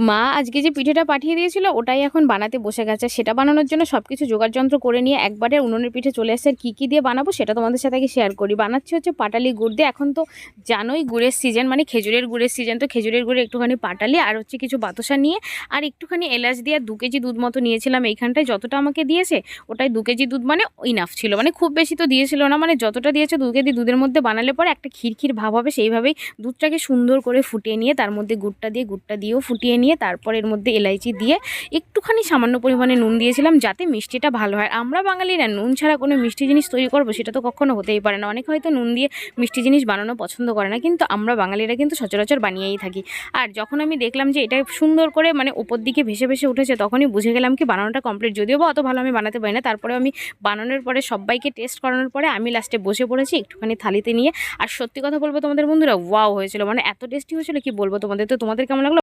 মা আজকে যে পিঠেটা পাঠিয়ে দিয়েছিল ওটাই এখন বানাতে বসে গেছে। সেটা বানানোর জন্য সব কিছু জোগাড়যন্ত্র করে নিয়ে একবারে উনুনের পিঠে চলে এসেছে। আর কী কী দিয়ে বানাবো সেটা তোমাদের সাথে আগে শেয়ার করি। বানাচ্ছি হচ্ছে পাটালি গুড় দিয়ে। এখন তো জানোই গুড়ের সিজন, মানে খেজুরের গুড়ের সিজন। তো খেজুরের গুড়ে একটুখানি পাটালি আর হচ্ছে কিছু বাতাসা নিয়ে আর একটুখানি এলাচ দিয়ে 2 কেজি দুধ মতো নিয়েছিলাম। এইখানটায় যতটা আমাকে দিয়েছে ওটাই 2 কেজি দুধ, মানে ইনাফ ছিল, মানে খুব বেশি তো দিয়েছিল না, মানে যতটা দিয়েছে 2 কেজি দুধের মধ্যে বানালে পরে একটা ক্ষীর ভাব হবে। সেইভাবেই দুধটাকে সুন্দর করে ফুটিয়ে নিয়ে তার মধ্যে গুড়টা দিয়েও ফুটিয়ে নিয়ে তারপর এর মধ্যে এলাইচি দিয়ে একটুখানি সামান্য পরিমাণে নুন দিয়েছিলাম যাতে মিষ্টিটা ভালো হয়। আমরা বাঙালিরা নুন ছাড়া কোনো মিষ্টি জিনিস তৈরি করবো সেটা তো কখনো হতেই পারে না। অনেকে হয়তো নুন দিয়ে মিষ্টি জিনিস বানানো পছন্দ করে না, কিন্তু আমরা বাঙালিরা কিন্তু সচরাচর বানিয়েই থাকি। আর যখন আমি দেখলাম যে এটা সুন্দর করে মানে ওপর দিকে ভেসে ভেসে উঠেছে তখনই বুঝে গেলাম কি বানানোটা কমপ্লিট। যদিও বা অত ভালো আমি বানাতে পারি না, তারপরে আমি বানানোর পরে সবাইকে টেস্ট করানোর পরে আমি লাস্টে বসে পড়েছি একটুখানি থালিতে নিয়ে। আর সত্যি কথা বলবো তোমাদের বন্ধুরা, ওয়াও হয়েছিল, মানে এত টেস্টি হয়েছিল কি বলবো তোমাদের। তো তোমাদের কেমন লাগলো?